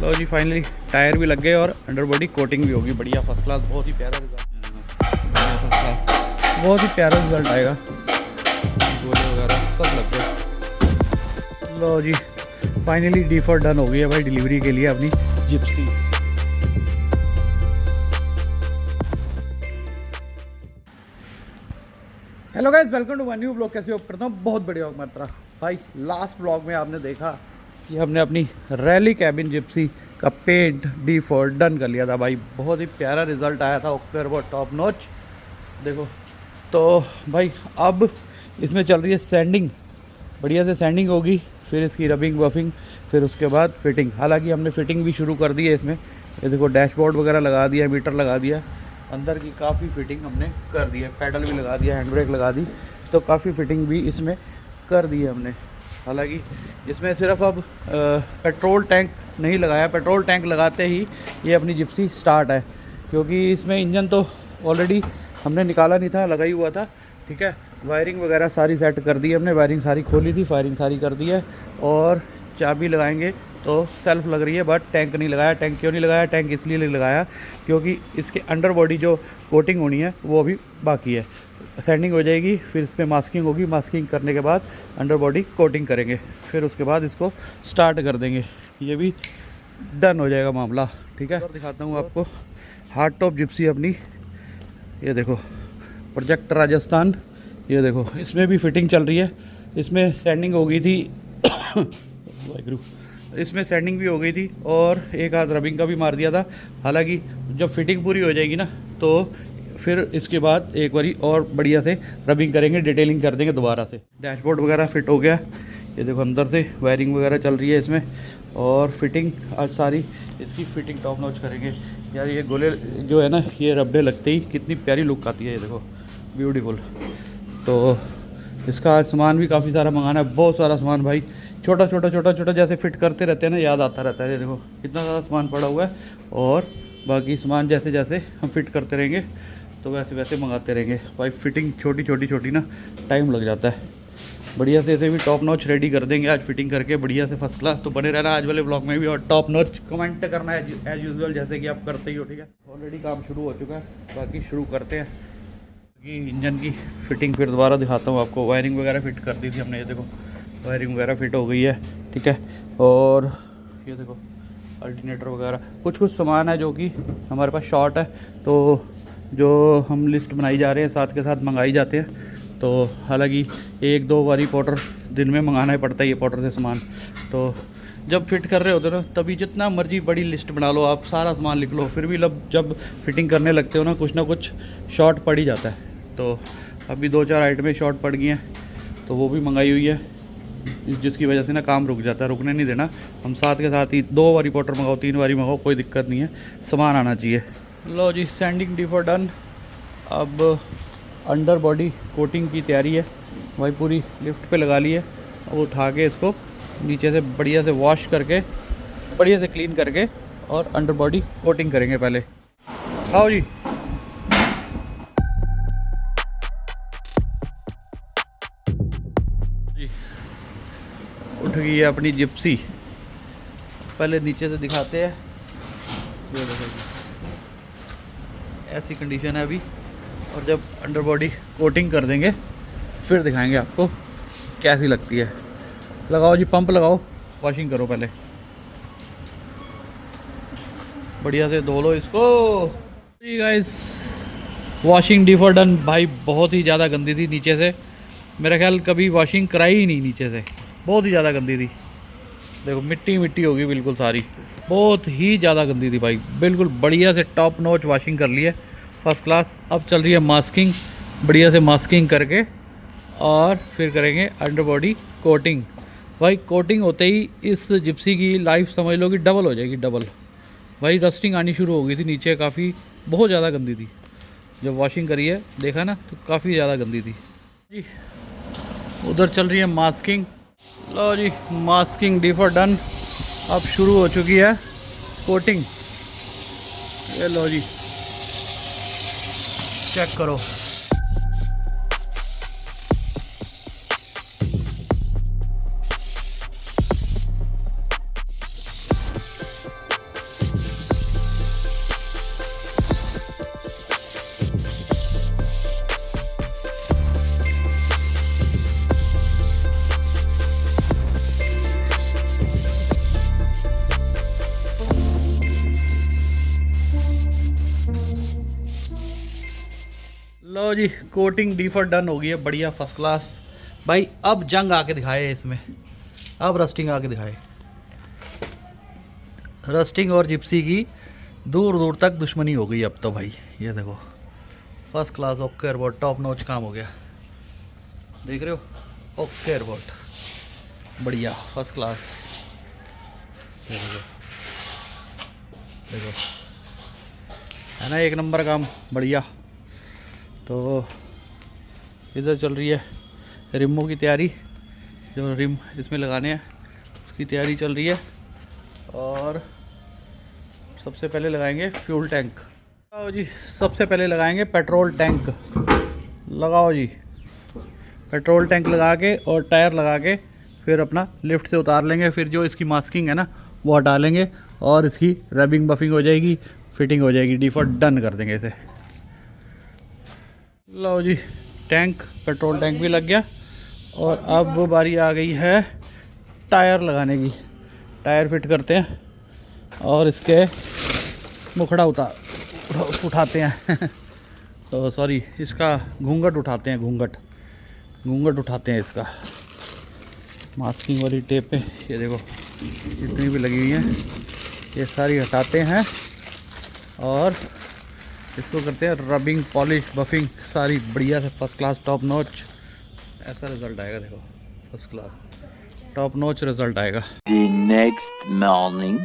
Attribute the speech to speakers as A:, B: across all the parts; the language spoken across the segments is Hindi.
A: लो जी, फाइनली टायर भी लग गए और अंडर बॉडी कोटिंग भी होगी। बढ़िया, फर्स्ट क्लास, बहुत ही प्यारा रिजल्ट, बढ़िया फर्स्ट क्लास, बहुत ही प्यारा रिजल्ट आएगा। गोले वगैरह सब लग गए। लो जी, फाइनली डीफर डन हो गई है भाई डिलीवरी के लिए अपनी Gypsy. Hello guys, welcome to my new blog. कैसे होप करता हूँ बहुत बढ़िया मात्रा। भाई लास्ट ब्लॉग में आपने देखा कि हमने अपनी रैली कैबिन जिप्सी का पेंट डीफर डन कर लिया था भाई। बहुत ही प्यारा रिजल्ट आया था, ओकर वो टॉप नॉच। देखो तो भाई अब इसमें चल रही है सैंडिंग, बढ़िया से सैंडिंग होगी, फिर इसकी रबिंग बफिंग, फिर उसके बाद फिटिंग। हालांकि हमने फिटिंग भी शुरू कर दी है इसमें। ये देखो डैशबोर्ड वगैरह लगा दिया, मीटर लगा दिया, अंदर की काफ़ी फिटिंग हमने कर दी है, पैडल भी लगा दिया, हैंड ब्रेक लगा दी, तो काफ़ी फिटिंग भी इसमें कर दी है हमने। हालांकि इसमें सिर्फ अब पेट्रोल टैंक नहीं लगाया, पेट्रोल टैंक लगाते ही ये अपनी जिप्सी स्टार्ट है, क्योंकि इसमें इंजन तो ऑलरेडी हमने निकाला नहीं था, लगा ही हुआ था। ठीक है, वायरिंग वगैरह सारी सेट कर दी है हमने, वायरिंग सारी खोली थी, फायरिंग सारी कर दी है, और चाबी लगाएंगे तो सेल्फ लग रही है, बट टैंक नहीं लगाया। टैंक क्यों नहीं लगाया? टैंक इसलिए नहीं लगाया क्योंकि इसके अंडर बॉडी जो कोटिंग होनी है वो अभी बाकी है। सैंडिंग हो जाएगी, फिर इस पर मास्किंग होगी, मास्किंग करने के बाद अंडर बॉडी कोटिंग करेंगे, फिर उसके बाद इसको स्टार्ट कर देंगे, ये भी डन हो जाएगा मामला। ठीक है, और दिखाता हूँ आपको हार्ड टॉप जिप्सी अपनी। ये देखो प्रोजेक्ट राजस्थान, ये देखो इसमें भी फिटिंग चल रही है। इसमें सैंडिंग हो गई थी वाहिगुरू, इसमें सैंडिंग भी हो गई थी और एक हाथ रबिंग का भी मार दिया था। हालांकि जब फिटिंग पूरी हो जाएगी ना तो फिर इसके बाद एक बारी और बढ़िया से रबिंग करेंगे, डिटेलिंग कर देंगे दोबारा से। डैशबोर्ड वगैरह फिट हो गया, ये देखो अंदर से वायरिंग वगैरह चल रही है इसमें, और फिटिंग आज सारी इसकी फिटिंग टॉप नॉच करेंगे। यार ये गोले जो है ना, ये रबड़े लगते ही कितनी प्यारी लुक आती है, ये देखो ब्यूटीफुल। तो इसका आज सामान भी काफ़ी सारा मंगाना है, बहुत सारा सामान भाई, छोटा छोटा जैसे फिट करते रहते हैं ना, याद आता रहता है। ये देखो कितना सारा सामान पड़ा हुआ है, और बाकी सामान जैसे जैसे हम फिट करते रहेंगे तो वैसे वैसे मंगाते रहेंगे भाई। फिटिंग छोटी ना टाइम लग जाता है। बढ़िया से इसे भी टॉप नॉच रेडी कर देंगे आज फिटिंग करके, बढ़िया से फर्स्ट क्लास। तो बने रहना आज वाले ब्लॉग में भी, और टॉप नॉच कमेंट करना है एज यूजुअल, जैसे कि आप करते ही हो। ठीक है, ऑलरेडी काम शुरू हो चुका है, बाकी शुरू करते हैं कि इंजन की फिटिंग फिर दोबारा दिखाता हूँ आपको। वायरिंग वगैरह फिट कर दी थी हमने, ये देखो वायरिंग वगैरह फिट हो गई है। ठीक है, और ये देखो अल्टरनेटर वगैरह कुछ सामान है जो कि हमारे पास शॉर्ट है, तो जो हम लिस्ट बनाई जा रहे हैं साथ के साथ मंगाई जाते हैं। तो हालांकि एक दो बारी पाउडर दिन में मंगाना ही पड़ता है ये पाउडर से सामान। तो जब फिट कर रहे होते हो ना, तभी जितना मर्जी बड़ी लिस्ट बना लो आप, सारा सामान लिख लो, फिर भी जब फिटिंग करने लगते हो ना कुछ शॉर्ट पड़ ही जाता है। तो अभी 2-4 आइटमें शॉर्ट पड़ गई हैं, तो वो भी मंगाई हुई है, जिसकी वजह से ना काम रुक जाता है। रुकने नहीं देना, हम साथ के साथ ही 2 बारी पाउडर मंगाओ, 3 बारी मंगाओ, कोई दिक्कत नहीं है, सामान आना चाहिए। लो जी, सैंडिंग डीफर डन। अब अंडर बॉडी कोटिंग की तैयारी है भाई, पूरी लिफ्ट पे लगा ली है। अब उठा के इसको नीचे से बढ़िया से वॉश करके, बढ़िया से क्लीन करके, और अंडर बॉडी कोटिंग करेंगे पहले। आओ जी, उठ गई है अपनी जिप्सी। पहले नीचे से दिखाते हैं, ये देखो ऐसी कंडीशन है अभी, और जब अंडर बॉडी कोटिंग कर देंगे फिर दिखाएंगे आपको कैसी लगती है। लगाओ जी, पंप लगाओ, वॉशिंग करो पहले, बढ़िया से धो लो इसको। जी गाइस, वॉशिंग डीफर डन भाई। बहुत ही ज़्यादा गंदी थी नीचे से, मेरा ख्याल कभी वॉशिंग कराई ही नहीं नीचे से, बहुत ही ज़्यादा गंदी थी। देखो मिट्टी होगी बिल्कुल सारी, बहुत ही ज़्यादा गंदी थी भाई। बिल्कुल बढ़िया से टॉप नॉच वॉशिंग कर ली है, फर्स्ट क्लास। अब चल रही है मास्किंग, बढ़िया से मास्किंग करके और फिर करेंगे अंडर बॉडी कोटिंग। भाई कोटिंग होते ही इस जिप्सी की लाइफ समझ लो कि डबल हो जाएगी, डबल। भाई रस्टिंग आनी शुरू हो गई थी नीचे, काफ़ी बहुत ज़्यादा गंदी थी। जब वॉशिंग करी है देखा ना, तो काफ़ी ज़्यादा गंदी थी जी। उधर चल रही है मास्किंग। लो जी, मास्किंग डीफर डन। अब शुरू हो चुकी है कोटिंग। ये लो जी, चेक करो। लो जी, कोटिंग डीफर डन हो गई है, बढ़िया फर्स्ट क्लास भाई। अब जंग आके दिखाए इसमें, अब रस्टिंग आके दिखाए। रस्टिंग और जिप्सी की दूर दूर तक दुश्मनी हो गई अब तो भाई। ये देखो first class okay robot, top notch काम हो गया, देख रहे हो, ओके रोबोट बढ़िया फर्स्ट क्लास। देखो देखो, है ना एक नंबर काम, बढ़िया। तो इधर चल रही है रिमों की तैयारी, जो रिम इसमें लगाने हैं उसकी तैयारी चल रही है। और सबसे पहले लगाएंगे फ्यूल टैंक। लगाओ जी, सबसे पहले लगाएंगे पेट्रोल टैंक। लगाओ जी, पेट्रोल टैंक लगा के और टायर लगा के फिर अपना लिफ्ट से उतार लेंगे। फिर जो इसकी मास्किंग है ना वो हटा लेंगे और इसकी रैबिंग बफिंग हो जाएगी, फिटिंग हो जाएगी, डिफॉल्ट डन कर देंगे इसे। लो जी, टैंक पेट्रोल टैंक भी लग गया। और अब वो बारी आ गई है टायर लगाने की। टायर फिट करते हैं और इसके मुखड़ा उठाते हैं तो सॉरी, इसका घूंघट उठाते हैं, घूंघट उठाते हैं इसका मास्किंग वाली टेप पे। ये देखो जितनी भी लगी हुई हैं ये सारी हटाते हैं और इसको करते हैं रबिंग, पॉलिश, बफिंग सारी बढ़िया से फर्स्ट क्लास टॉप नॉच। ऐसा रिजल्ट आएगा, देखो first class top notch result आएगा।
B: नेक्स्ट मॉर्निंग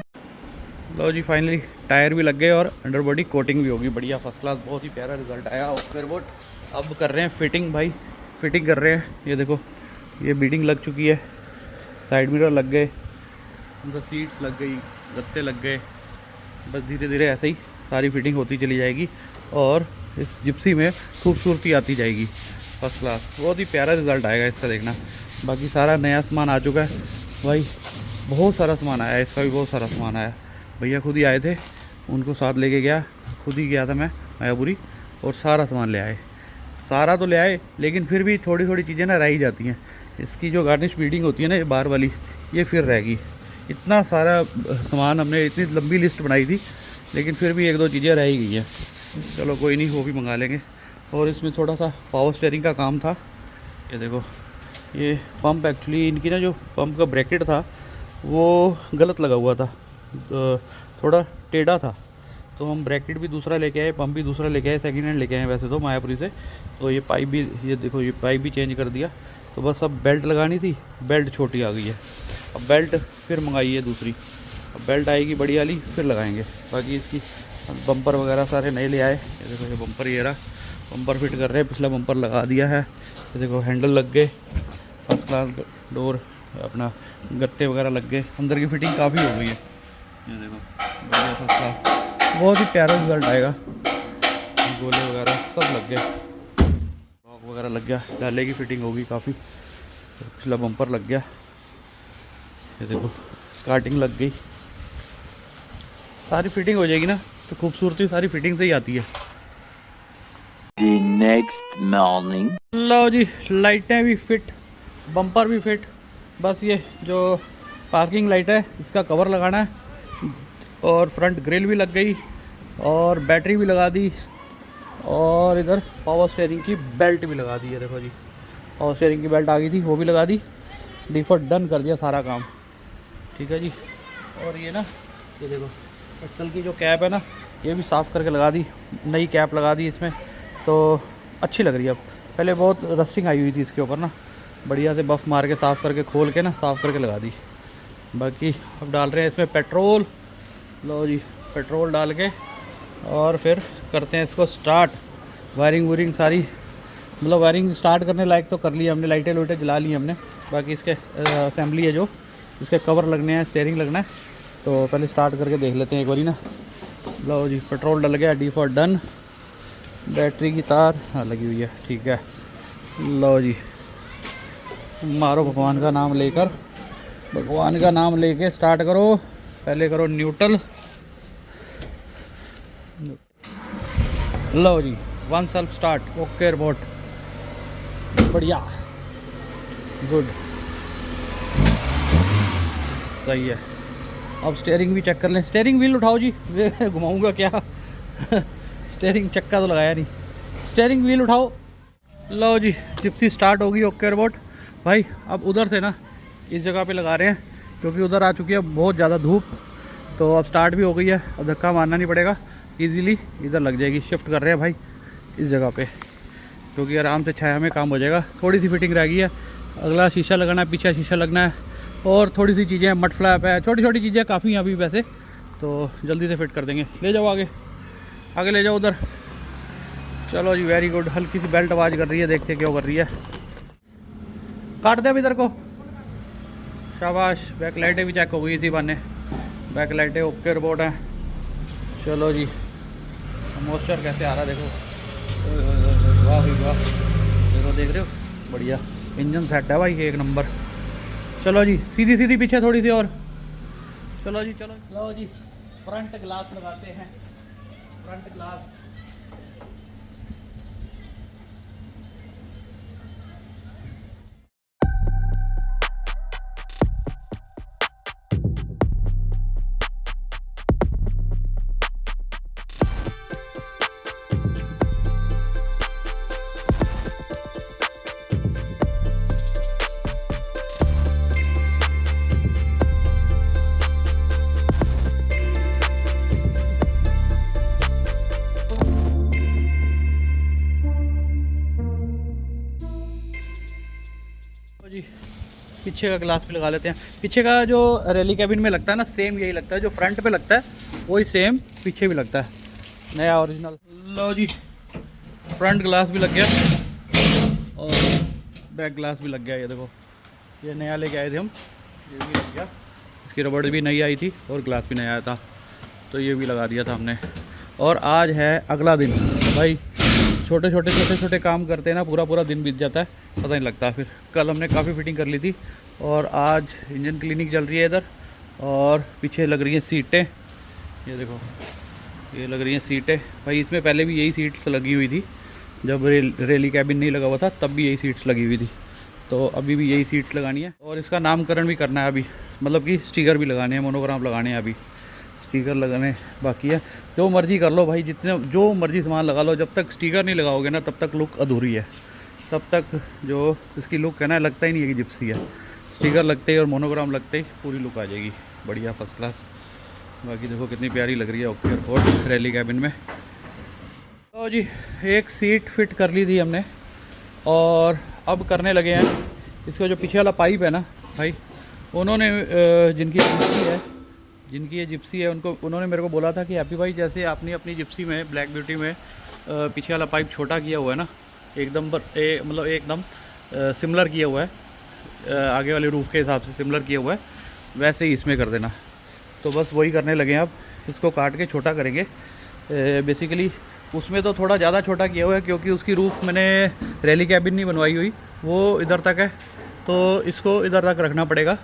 A: लो जी, फाइनली टायर भी लग गए और अंडर बॉडी कोटिंग भी होगी, बढ़िया फर्स्ट क्लास, बहुत ही प्यारा रिजल्ट आया। ओके रोबोट अब कर रहे हैं फिटिंग भाई, फिटिंग कर रहे हैं। ये देखो ये बीडिंग लग चुकी है, साइड मिरर लग गए, उनका सीट्स लग गई, गत्ते लग गए। बस धीरे धीरे ऐसे ही सारी फिटिंग होती चली जाएगी और इस जिप्सी में खूबसूरती आती जाएगी फर्स्ट क्लास। बहुत ही प्यारा रिज़ल्ट आएगा इसका, देखना। बाकी सारा नया सामान आ चुका है भाई, बहुत सारा सामान आया, इसका भी बहुत सारा सामान आया। भैया खुद ही आए थे, उनको साथ लेके गया, खुद ही गया था मैं मायापुरी और सारा सामान ले आए। सारा तो ले आए लेकिन फिर भी थोड़ी थोड़ी चीज़ें ना रह ही जाती हैं। इसकी जो गार्निश बीडिंग होती है ना, ये बार वाली, ये फिर रहेगी। इतना सारा सामान हमने, इतनी लंबी लिस्ट बनाई थी लेकिन फिर भी एक दो चीज़ें रह ही गई हैं। चलो कोई नहीं, वो भी मंगा लेंगे। और इसमें थोड़ा सा पावर स्टीयरिंग का काम था। ये देखो ये पंप, एक्चुअली इनकी ना जो पंप का ब्रैकेट था वो गलत लगा हुआ था, थोड़ा टेढ़ा था। तो हम ब्रैकेट भी दूसरा लेके आए, पंप भी दूसरा लेके आए, सेकंड हैंड लेके आए वैसे तो मायापुरी से। तो ये पाइप भी, ये देखो ये पाइप भी चेंज कर दिया। तो बस अब बेल्ट लगानी थी, बेल्ट छोटी आ गई है, अब बेल्ट फिर मंगाई है दूसरी। अब बेल्ट आएगी बड़ी वाली, फिर लगाएंगे। बाकी इसकी बम्पर वगैरह सारे नए ले आए। ये देखो ये बम्पर, ये रहा बम्पर फिट कर रहे हैं, पिछला बम्पर लगा दिया है। ये देखो हैंडल लग गए, फर्स्ट क्लास डोर, अपना गत्ते वगैरह लग गए, अंदर की फिटिंग काफ़ी हो गई है। ये देखो बढ़िया फर्स्ट क्लास, बहुत ही प्यारा रिजल्ट आएगा। गोले वगैरह सब लग गए, लॉक वगैरह लग गया, डाले की फिटिंग होगी काफ़ी। पिछला बम्पर लग गया, ये देखो स्टार्टिंग लग गई, सारी फिटिंग हो जाएगी ना तो खूबसूरती सारी फिटिंग से ही आती है।
B: नेक्स्ट मॉर्निंग
A: लो जी, लाइटें भी फिट, बम्पर भी फिट। बस ये जो पार्किंग लाइट है इसका कवर लगाना है और फ्रंट ग्रिल भी लग गई और बैटरी भी लगा दी और इधर पावर स्टीयरिंग की बेल्ट भी लगा दी है। देखो जी पावर स्टीयरिंग की बेल्ट आ गई थी, वो भी लगा दी, डिफॉल्ट डन कर दिया सारा काम, ठीक है जी। और ये ना, ये देखो एक्सल की जो कैप है ना, ये भी साफ़ करके लगा दी, नई कैप लगा दी इसमें, तो अच्छी लग रही है अब। पहले बहुत रस्टिंग आई हुई थी इसके ऊपर ना, बढ़िया से बफ़ मार के साफ़ करके, खोल के ना साफ़ करके लगा दी। बाकी अब डाल रहे हैं इसमें पेट्रोल। लो जी, पेट्रोल डाल के और फिर करते हैं इसको स्टार्ट। वायरिंग वूरिंग सारी, मतलब वायरिंग स्टार्ट करने लायक तो कर ली हमने, लाइटें लूटें जला ली हमने। बाकी इसके असेंबली है, जो इसके कवर लगने हैं, स्टीयरिंग लगना है, तो पहले स्टार्ट करके देख लेते हैं एक बारी ना। लो जी, पेट्रोल डल गया, डी फॉर डन। बैटरी की तार हाँ लगी हुई है, ठीक है। लो जी, मारो भगवान का नाम लेकर, भगवान का नाम लेके स्टार्ट करो। पहले करो न्यूट्रल। लो जी, one self start, okay robot, बढ़िया, गुड, सही है। अब स्टीयरिंग भी चेक कर लें। स्टीयरिंग व्हील उठाओ जी, घुमाऊंगा क्या स्टीयरिंग चक्का तो लगाया नहीं, स्टेयरिंग व्हील उठाओ। लो जी, जिप्सी स्टार्ट होगी। ओके रोबोट भाई, अब उधर से ना इस जगह पे लगा रहे हैं क्योंकि उधर आ चुकी है बहुत ज़्यादा धूप। तो अब स्टार्ट भी हो गई है, अब धक्का मारना नहीं पड़ेगा, इजीली इधर लग जाएगी। शिफ्ट कर रहे हैं भाई इस जगह पे क्योंकि आराम से छाया में काम हो जाएगा। थोड़ी सी फिटिंग रह गई है, अगला शीशा लगाना है, पीछे शीशा लगना है और थोड़ी सी चीज़ें, मड फ्लैप है, छोटी छोटी चीज़ें काफ़ी हैं अभी वैसे, तो जल्दी से फिट कर देंगे। ले जाओ आगे, आगे ले जाओ उधर। चलो जी, वेरी गुड। हल्की सी बेल्ट आवाज़ कर रही है, देखते क्यों कर रही है। काट दे अब इधर को, शाबाश। बैक लाइटें भी चेक हो गई इसी बहाने, बैक लाइटें ओके रिपोर्ट हैं। चलो जी, मॉइस्चर कैसे आ रहा है देखो, वाह भाई वाह, देखो देख रहे हो, बढ़िया। इंजन सेट है भाई, एक नंबर। चलो जी, सीधी सीधी पीछे थोड़ी सी और। चलो जी चलो, लो जी, फ्रंट ग्लास लगाते हैं, फ्रंट ग्लास। जी, पीछे का ग्लास भी लगा लेते हैं। पीछे का जो रैली कैबिन में लगता है ना, सेम यही लगता है जो फ्रंट पे लगता है, वही सेम पीछे भी लगता है, नया ओरिजिनल। लो जी, फ्रंट ग्लास भी लग गया और बैक ग्लास भी लग गया। ये देखो, ये नया लेके आए थे हम, ये भी लग गया। इसकी रबड़ भी नई आई थी और ग्लास भी नया आया था, तो ये भी लगा दिया था हमने। और आज है अगला दिन भाई। छोटे छोटे काम करते हैं ना, पूरा पूरा दिन बीत जाता है, पता नहीं लगता। फिर कल हमने काफ़ी फिटिंग कर ली थी और आज इंजन क्लीनिंग चल रही है इधर। और पीछे लग रही हैं सीटें, ये देखो, ये लग रही हैं सीटें भाई। इसमें पहले भी यही सीट्स लगी हुई थी, जब रैली कैबिन नहीं लगा हुआ था तब भी यही सीट्स लगी हुई थी, तो अभी भी यही सीट्स लगानी है। और इसका नामकरण भी करना है अभी, मतलब कि स्टिकर भी लगाने हैं, मोनोग्राम लगाने हैं, अभी स्टिकर लगाने बाकी है। जो मर्ज़ी कर लो भाई, जितने जो मर्ज़ी सामान लगा लो, जब तक स्टिकर नहीं लगाओगे ना तब तक लुक अधूरी है। तब तक जो इसकी लुक है ना, लगता ही नहीं है कि जिप्सी है। स्टिकर लगते ही और मोनोग्राम लगते ही पूरी लुक आ जाएगी, बढ़िया फर्स्ट क्लास। बाकी देखो कितनी प्यारी लग रही है ओके एयरपोर्ट रैली कैबिन में। तो जी, एक सीट फिट कर ली थी हमने और अब करने लगे हैं इसका जो पीछे वाला पाइप है ना भाई। उन्होंने जिनकी ये जिप्सी है उन्होंने मेरे को बोला था कि हैप्पी भाई, जैसे आपने अपनी जिप्सी में ब्लैक ब्यूटी में पीछे वाला पाइप छोटा किया हुआ है ना, एकदम मतलब एकदम सिमिलर किया हुआ है, आगे वाले रूफ के हिसाब से सिमिलर किया हुआ है, वैसे ही इसमें कर देना। तो बस वही करने लगे हैं अब, इसको काट के छोटा करेंगे। बेसिकली उसमें तो थोड़ा ज़्यादा छोटा किया हुआ है क्योंकि उसकी रूफ़ मैंने रैली कैबिन नहीं बनवाई हुई, वो इधर तक है, तो इसको इधर तक रखना पड़ेगा।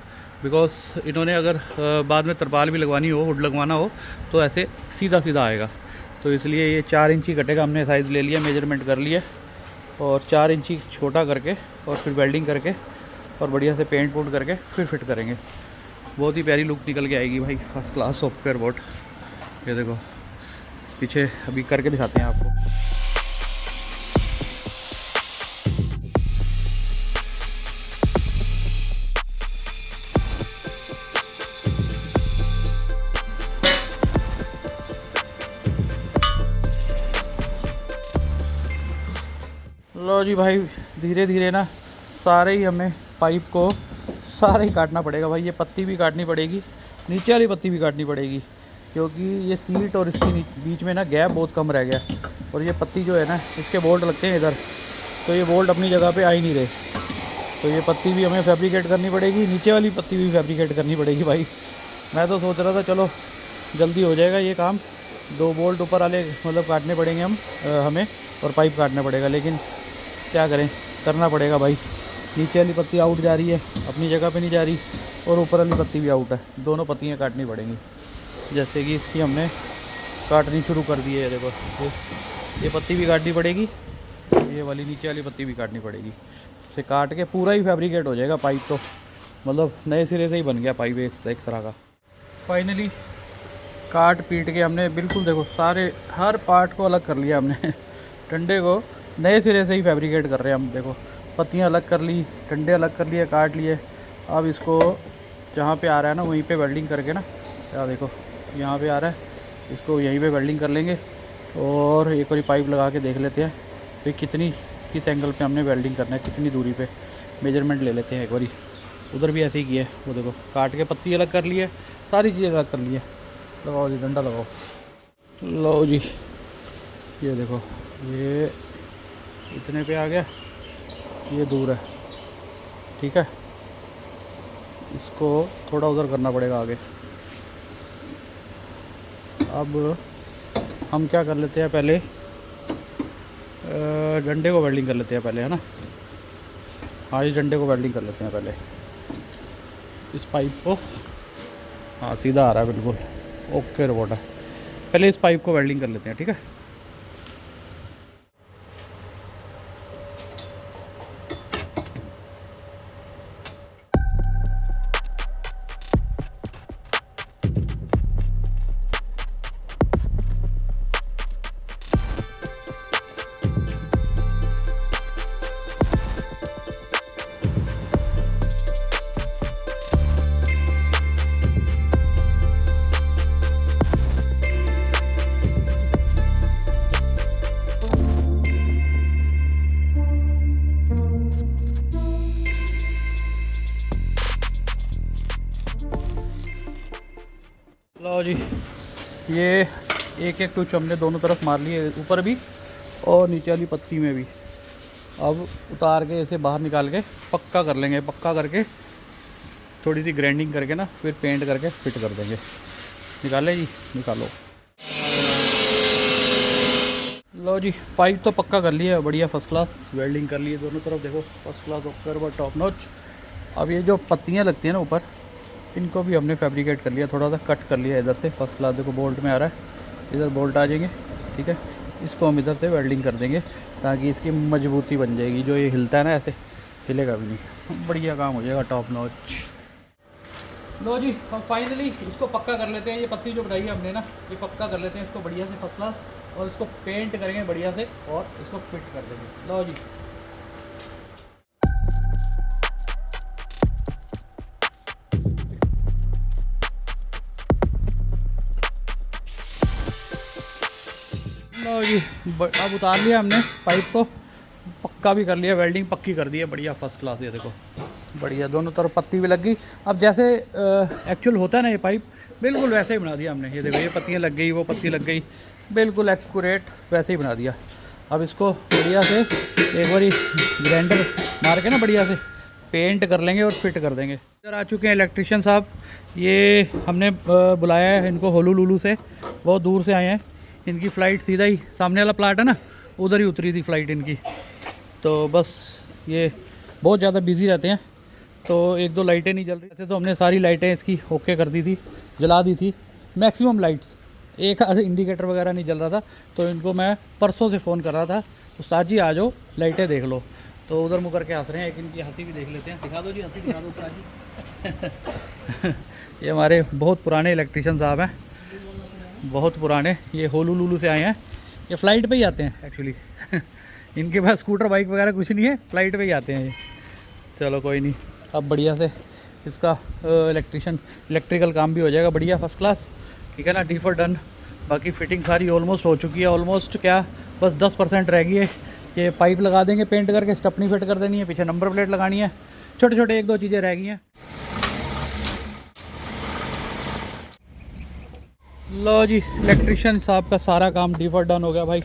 A: बिकॉज इन्होंने अगर बाद में तरपाल भी लगवानी हो, हुड लगवाना हो, तो ऐसे सीधा सीधा आएगा। तो इसलिए ये 4 इंची कटेगा। हमने साइज़ ले लिया, मेजरमेंट कर लिया और 4 इंची छोटा करके और फिर वेल्डिंग करके और बढ़िया से पेंट पूट करके फिर फिट करेंगे। बहुत ही प्यारी लुक निकल के आएगी भाई, फर्स्ट क्लास सॉफ्टवेयर बोट। ये देखो पीछे अभी करके दिखाते हैं आपको। लो जी भाई, धीरे धीरे ना सारे ही हमें पाइप को सारे ही काटना पड़ेगा भाई। ये पत्ती भी काटनी पड़ेगी, नीचे वाली पत्ती भी काटनी पड़ेगी क्योंकि ये सीट और इसके बीच में ना गैप बहुत कम रह गया। और ये पत्ती जो है ना, इसके बोल्ट लगते हैं इधर, तो ये बोल्ट अपनी जगह पे आ ही नहीं रहे, तो ये पत्ती भी हमें फैब्रिकेट करनी पड़ेगी, नीचे वाली पत्ती भी फैब्रिकेट करनी पड़ेगी भाई। मैं तो सोच रहा था चलो जल्दी हो जाएगा ये काम, 2 बोल्ट ऊपर वाले मतलब काटने पड़ेंगे हमें और पाइप काटना पड़ेगा, लेकिन क्या करें, करना पड़ेगा भाई। नीचे वाली पत्ती आउट जा रही है, अपनी जगह पे नहीं जा रही, और ऊपर वाली पत्ती भी आउट है, दोनों पत्तियाँ काटनी पड़ेंगी। जैसे कि इसकी हमने काटनी शुरू कर दी है, देखो ये पत्ती भी काटनी पड़ेगी, ये वाली नीचे वाली पत्ती भी काटनी पड़ेगी। इसे काट के पूरा ही फैब्रिकेट हो जाएगा पाइप, तो मतलब नए सिरे से ही बन गया पाइप एक तरह का। फाइनली काट पीट के हमने बिल्कुल देखो सारे हर पार्ट को अलग कर लिया हमने। डंडे को नए सिरे से ही फैब्रिकेट कर रहे हैं हम। देखो पत्तियाँ अलग कर ली, डंडे अलग कर लिए, काट लिए। अब इसको जहाँ पे आ रहा है ना वहीं पे वेल्डिंग करके ना, या देखो यहाँ पे आ रहा है, इसको यहीं पे वेल्डिंग कर लेंगे। और एक बारी पाइप लगा के देख लेते हैं भाई कितनी, किस एंगल पे हमने वेल्डिंग करना है, कितनी दूरी पे, मेजरमेंट ले लेते हैं एक बारी। उधर भी ऐसे ही किया है, वो देखो काट के पत्ती अलग कर ली है, सारी चीज़ें अलग कर ली है। लगाओ जी डंडा लगाओ। लो जी ये देखो, ये इतने पे आ गया, ये दूर है, ठीक है। इसको थोड़ा उधर करना पड़ेगा आगे। अब हम क्या कर लेते हैं, पहले डंडे को वेल्डिंग कर लेते हैं पहले, है ना। हाँ इस डंडे को वेल्डिंग कर लेते हैं पहले, इस पाइप को। हाँ सीधा आ रहा है बिल्कुल, ओके रिपोर्ट है। पहले इस पाइप को वेल्डिंग कर लेते हैं, ठीक है। लो जी ये एक एक टूच हमने दोनों तरफ मार लिए, ऊपर भी और नीचे वाली पत्ती में भी। अब उतार के इसे बाहर निकाल के पक्का कर लेंगे। पक्का करके थोड़ी सी ग्राइंडिंग करके ना फिर पेंट करके फिट कर देंगे। निकाले जी, निकालो। लो जी पाइप तो पक्का कर लिया, बढ़िया फर्स्ट क्लास वेल्डिंग कर ली है दोनों तरफ। देखो फर्स्ट क्लास ऊपर टॉप नॉच। अब ये जो पत्तियाँ लगती हैं ना ऊपर, इनको भी हमने फैब्रिकेट कर लिया, थोड़ा सा कट कर लिया इधर से। फर्स्ट क्लास देखो बोल्ट में आ रहा है, इधर बोल्ट आ जाएंगे, ठीक है। इसको हम इधर से वेल्डिंग कर देंगे ताकि इसकी मजबूती बन जाएगी। जो ये हिलता है ना ऐसे, हिलेगा भी नहीं, बढ़िया काम हो जाएगा टॉप नॉच। लो जी हम फाइनली इसको पक्का कर लेते हैं। ये पत्ती जो बनाई है हमने ना, ये पक्का कर लेते हैं इसको बढ़िया से फर्स्ट क्लास, और इसको पेंट करेंगे बढ़िया से और इसको फिट कर देंगे। लो जी लो जी अब उतार लिया हमने पाइप को, पक्का भी कर लिया, वेल्डिंग पक्की कर दी है बढ़िया फर्स्ट क्लास। ये देखो बढ़िया दोनों तरफ पत्ती भी लग गई। अब जैसे एक्चुअल होता है ना ये पाइप, बिल्कुल वैसे ही बना दिया हमने। ये देखो ये पत्तियाँ लग गई, वो पत्ती लग गई, बिल्कुल एक्यूरेट वैसे ही बना दिया। अब इसको बढ़िया से एक बार ग्राइंडर मार के ना बढ़िया से पेंट कर लेंगे और फिट कर देंगे। इधर आ चुके हैं इलेक्ट्रिशियन साहब। ये हमने बुलाया है इनको होलुलुलु से, बहुत दूर से आए हैं। इनकी फ़्लाइट सीधा ही सामने वाला प्लाट है ना, उधर ही उतरी थी फ़्लाइट इनकी। तो बस ये बहुत ज़्यादा बिजी रहते हैं, तो एक दो लाइटें नहीं जल रही। वैसे तो हमने सारी लाइटें इसकी ओके कर दी थी, जला दी थी मैक्सिमम लाइट्स। एक इंडिकेटर वगैरह नहीं जल रहा था, तो इनको मैं परसों से फ़ोन कर रहा था, उस्ताद जी आ जाओ लाइटें देख लो। तो उधर मुँह करके हंस रहे हैं, एक इनकी हंसी भी देख लेते हैं। दिखा दो जी हंसी, दिखा दो उस्ताद जी। ये हमारे बहुत पुराने इलेक्ट्रिशियन साहब हैं, बहुत पुराने। ये होलुलुलु से आए हैं, ये फ़्लाइट पे ही आते हैं एक्चुअली। इनके पास स्कूटर बाइक वगैरह कुछ नहीं है, फ़्लाइट पे ही आते हैं ये। चलो कोई नहीं, अब बढ़िया से इसका इलेक्ट्रिकल काम भी हो जाएगा बढ़िया फर्स्ट क्लास, ठीक है ना। D for done. बाकी फिटिंग सारी ऑलमोस्ट हो चुकी है, ऑलमोस्ट क्या बस 10% रह गई है। ये पाइप लगा देंगे पेंट करके, स्टपनी फिट कर देनी है, पीछे नंबर प्लेट लगानी है, छोटे छोटे एक दो चीज़ें रह गई हैं। लो जी इलेक्ट्रिशियन साहब का सारा काम डी फॉर डन हो गया भाई।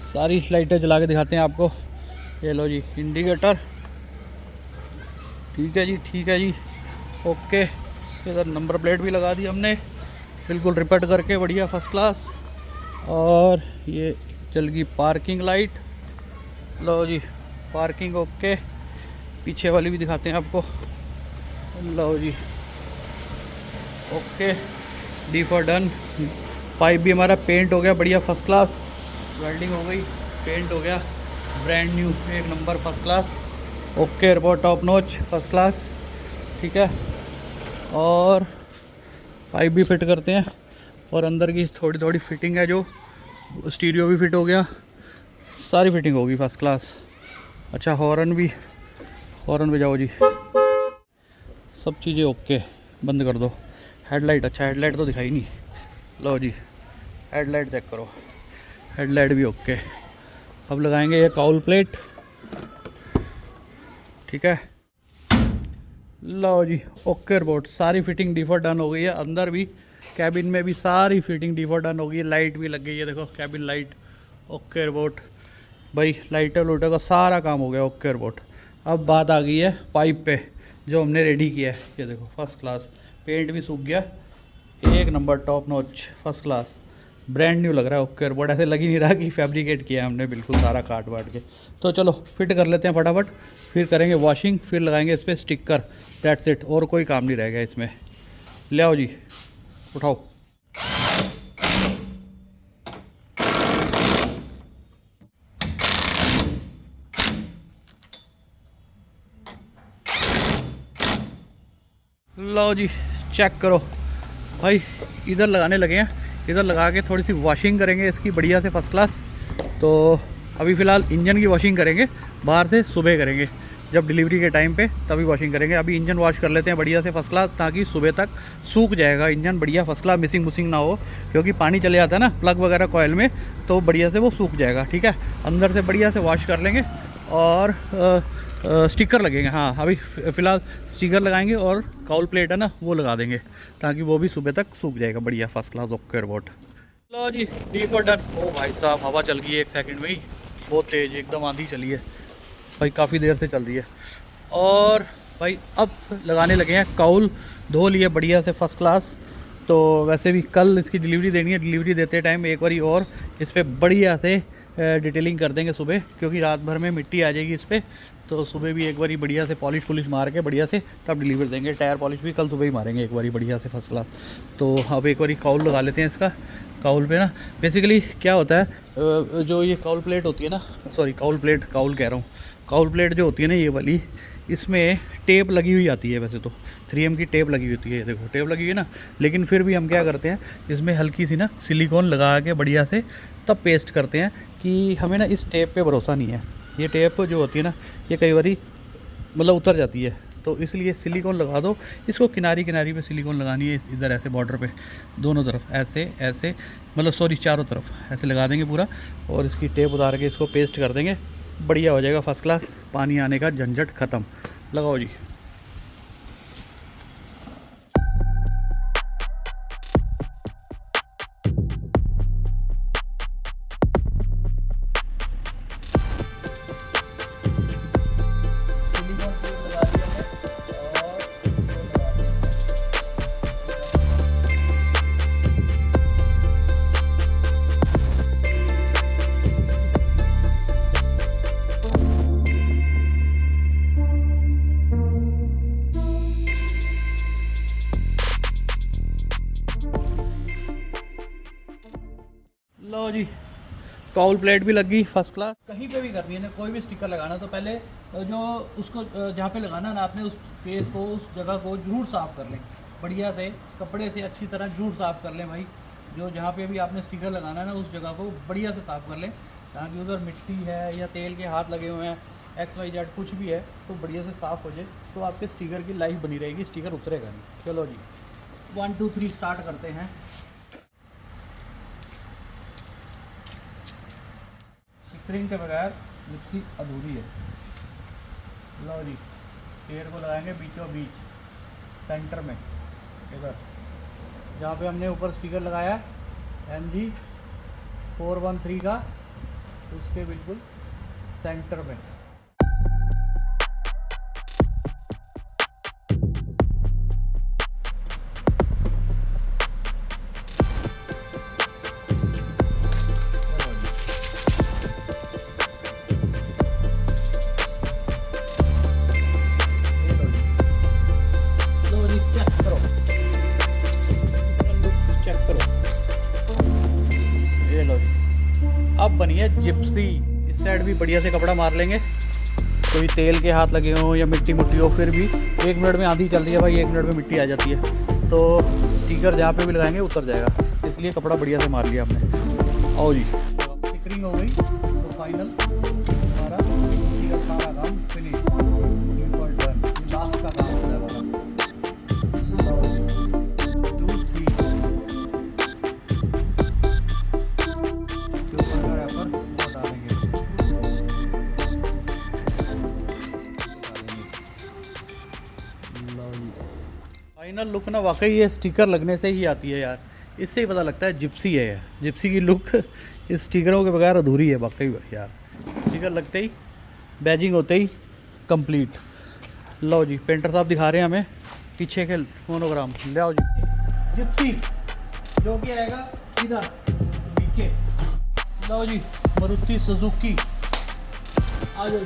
A: सारी लाइटें जला के दिखाते हैं आपको। ये लो जी इंडिकेटर, ठीक है जी, ठीक है जी, ओके। इधर नंबर प्लेट भी लगा दी हमने, बिल्कुल रिपेट करके बढ़िया फर्स्ट क्लास। और ये चल गई पार्किंग लाइट। लो जी पार्किंग ओके। पीछे वाली भी दिखाते हैं आपको। लो जी okay, D for done. Pipe भी हमारा पेंट हो गया बढ़िया फर्स्ट क्लास, वेल्डिंग हो गई, पेंट हो गया ब्रांड न्यू, एक number first class, okay report top notch first class, ठीक है। और पाइप भी फिट करते हैं, और अंदर की थोड़ी थोड़ी फिटिंग है, जो स्टीरियो भी फिट हो गया, सारी फिटिंग होगी फर्स्ट क्लास। अच्छा हॉर्न भी जाओ जी, सब चीज़ें ओके। बंद कर दो। हेडलाइट, अच्छा हेडलाइट तो दिखाई नहीं। लो जी हेडलाइट चेक करो, हेडलाइट भी ओके। अब लगाएंगे ये काउल प्लेट, ठीक है। लो जी ओके रिपोर्ट, सारी फिटिंग डिफॉल्ट डन हो गई है। अंदर भी कैबिन में भी सारी फिटिंग डिफॉल्ट डन हो गई है। लाइट भी लग गई है, देखो कैबिन लाइट ओके रिपोर्ट भाई। लाइटर लूटर का सारा काम हो गया ओके रिपोर्ट। अब बात आ गई है पाइप पे जो हमने रेडी किया है। ये देखो फर्स्ट क्लास, पेंट भी सूख गया, एक number top notch first class, brand new लग रहा है ओके रिपोर्ट। ऐसे लग ही नहीं रहा कि फैब्रिकेट किया है हमने बिल्कुल सारा काट वाट के। तो चलो फिट कर लेते हैं फटाफट, फिर करेंगे वॉशिंग, फिर लगाएंगे इस पर स्टिकर। दैट्स इट, और कोई काम नहीं रह गया इसमें। ले आओ जी, उठाओ। लो जी चेक करो भाई, इधर लगाने लगे हैं। इधर लगा के थोड़ी सी वॉशिंग करेंगे इसकी बढ़िया से फर्स्ट क्लास। तो अभी फ़िलहाल इंजन की वॉशिंग करेंगे, बाहर से सुबह करेंगे जब डिलीवरी के टाइम पे, तभी वॉशिंग करेंगे। अभी इंजन वॉश कर लेते हैं बढ़िया से फर्स्ट क्लास, ताकि सुबह तक सूख जाएगा इंजन बढ़िया फर्स्ट क्लास, मिसिंग मुसिंग ना हो। क्योंकि पानी चले जाता है ना प्लग वगैरह कॉयल में, तो बढ़िया से वो सूख जाएगा, ठीक है। अंदर से बढ़िया से वॉश कर लेंगे और स्टिकर लगेंगे। हाँ अभी फ़िलहाल स्टिकर लगाएंगे और काउल प्लेट है ना वो लगा देंगे, ताकि वो भी सुबह तक सूख जाएगा बढ़िया फर्स्ट क्लास ओके रिपोर्ट। लो जी डिफॉल्ट डन। ओ भाई साहब हवा चल गई है 1 सेकंड में ही, बहुत तेज़ एकदम आंधी चली है भाई, काफ़ी देर से चल रही है। और भाई अब लगाने लगे हैं काउल, धो लिए बढ़िया से फर्स्ट क्लास। तो वैसे भी कल इसकी डिलीवरी देनी है, डिलीवरी देते टाइम एक बारी और इस पर बढ़िया से डिटेलिंग कर देंगे सुबह, क्योंकि रात भर में मिट्टी आ जाएगी इस पर। तो सुबह भी एक बारी बढ़िया से पॉलिश पुलिश मार के बढ़िया से तब डिलीवर देंगे। टायर पॉलिश भी कल सुबह ही मारेंगे एक बारी बढ़िया से फर्स्ट क्लास। तो अब एक बारी काउल लगा लेते हैं इसका। काउल पे ना बेसिकली क्या होता है, जो ये काउल प्लेट होती है ना, सॉरी काउल कह रहा हूँ, काउल प्लेट जो होती है ना ये वाली, इसमें टेप लगी हुई आती है। वैसे तो 3M की टेप लगी होती है, देखो टेप लगी हुई है ना, लेकिन फिर भी हम क्या करते हैं इसमें हल्की सी ना सिलिकॉन लगा के बढ़िया से तब पेस्ट करते हैं, कि हमें ना इस टेप पे भरोसा नहीं है। ये टेप जो होती है ना ये कई बारी मतलब उतर जाती है, तो इसलिए सिलिकॉन लगा दो। इसको किनारी पे सिलिकॉन लगानी है, इधर ऐसे बॉर्डर पे दोनों तरफ ऐसे मतलब सॉरी चारों तरफ ऐसे लगा देंगे पूरा, और इसकी टेप उतार के इसको पेस्ट कर देंगे, बढ़िया हो जाएगा फर्स्ट क्लास। पानी आने का झंझट ख़त्म। लगाओ जी। लो जी काउल प्लेट भी लग गई फर्स्ट क्लास। कहीं पे भी करनी है ना कोई भी स्टिकर लगाना, तो पहले जो उसको जहाँ पे लगाना ना आपने, उस फेस को उस जगह को जरूर साफ़ कर लें बढ़िया से, कपड़े से अच्छी तरह जरूर साफ़ कर लें भाई। जो जहाँ पे भी आपने स्टिकर लगाना है ना उस जगह को बढ़िया से साफ़ कर लें, ताकि उधर मिट्टी है या तेल के हाथ लगे हुए हैं XYZ कुछ भी है तो बढ़िया से साफ़ हो जाए, तो आपके स्टिकर की लाइफ बनी रहेगी, स्टिकर उतरेगा नहीं। चलो जी 1 2 3 स्टार्ट करते हैं। स्प्रिंग के बगैर मिक्सी अधूरी है। लो जी पेड़ को लगाएंगे बीचों बीच सेंटर में, इधर जहाँ पे हमने ऊपर स्टिकर लगाया MG 413 का, उसके बिल्कुल सेंटर में। अब बनी है जिप्सी। इस साइड भी बढ़िया से कपड़ा मार लेंगे, कोई तेल के हाथ लगे हों या मिट्टी मुट्टी हो, फिर भी 1 मिनट में आंधी चल रही है भाई, 1 मिनट में मिट्टी आ जाती है, तो स्टिकर जहाँ पे भी लगाएंगे उतर जाएगा, इसलिए कपड़ा बढ़िया से मार लिया हमने। आओ जी स्टिकरिंग हो गई तो फाइनल हमारा इसी का सारा काम फिनिश, डिफॉल्ट डन। लास्ट का काम होता है हमारा। 2 3 के ऊपर का रैपर वो डालेंगे। फाइनल लुक ना वाकई ये स्टिकर लगने से ही आती है यार, इससे ही पता लगता है जिप्सी है ये। जिप्सी की लुक इस स्टिकरों के बगैर अधूरी है वाकई यार। स्टिकर लगते ही, बैजिंग होते ही कंप्लीट। लो जी, पेंटर साहब दिखा रहे हैं हमें पीछे के मोनोग्राम। ले आओ जी, जिप्सी जो कि आएगा इधर नीचे। लो जी, मारुति सुजुकी आ जाओ जी।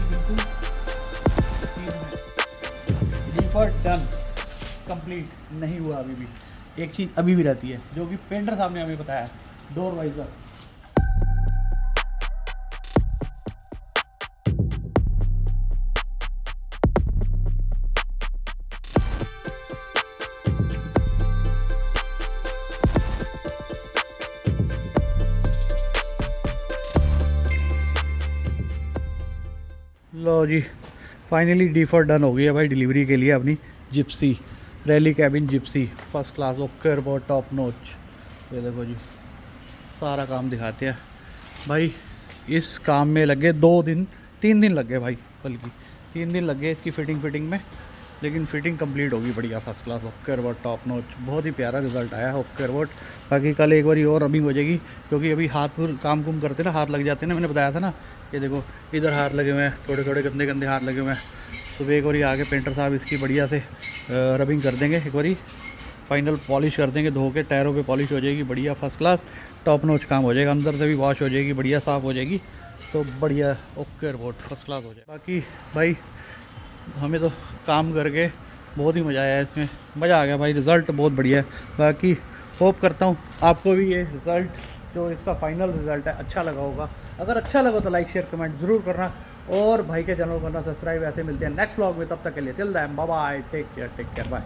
A: बिल्कुल डिफॉल्ट डन, कंप्लीट नहीं हुआ अभी भी। एक चीज़ अभी भी रहती है जो कि पेंटर साहब ने हमें बताया, डोर वाइजर। लो जी, फाइनली डिफॉल्ट डन हो गई है भाई डिलीवरी के लिए अपनी Gypsy rally cabin Gypsy first class ओकर बहुत टॉप नोच। ये देखो जी, सारा काम दिखाते हैं भाई। इस काम में लगे 3 दिन लग गए भाई, बल्कि 3 दिन लग गए इसकी फिटिंग में, लेकिन फिटिंग कंप्लीट होगी बढ़िया फर्स्ट क्लास ओकर बहुत टॉप नोच। बहुत ही प्यारा रिजल्ट आया है ओकर बहुत। बाकी कल एक बार और रबिंग हो जाएगी, क्योंकि अभी हाथ पूर काम कुम करते ना, हाथ लग जाते हैं ना, मैंने बताया था ना। ये देखो इधर हाथ लगे हुए हैं, थोड़े थोड़े गंदे हाथ लगे हुए हैं। सुबह एक बारी आके पेंटर साहब इसकी बढ़िया से रबिंग कर देंगे, एक बारी फाइनल पॉलिश कर देंगे, धो के टायरों पे पॉलिश हो जाएगी बढ़िया फर्स्ट क्लास टॉप नोच काम हो जाएगा। अंदर से भी वॉश हो जाएगी, बढ़िया साफ़ हो जाएगी, तो बढ़िया ओके रिपोर्ट फर्स्ट क्लास हो जाएगा। बाकी भाई हमें तो काम करके बहुत ही मज़ा आया, इसमें मज़ा आ गया भाई। रिज़ल्ट बहुत बढ़िया है। बाकी होप करता हूँ आपको भी ये रिज़ल्ट जो इसका फाइनल रिज़ल्ट है अच्छा लगा होगा। अगर अच्छा लगा तो लाइक शेयर कमेंट ज़रूर करना, और भाई के चैनल को करना सब्सक्राइब। ऐसे मिलते हैं नेक्स्ट व्लॉग में, तब तक के लिए till then bye bye, take care bye.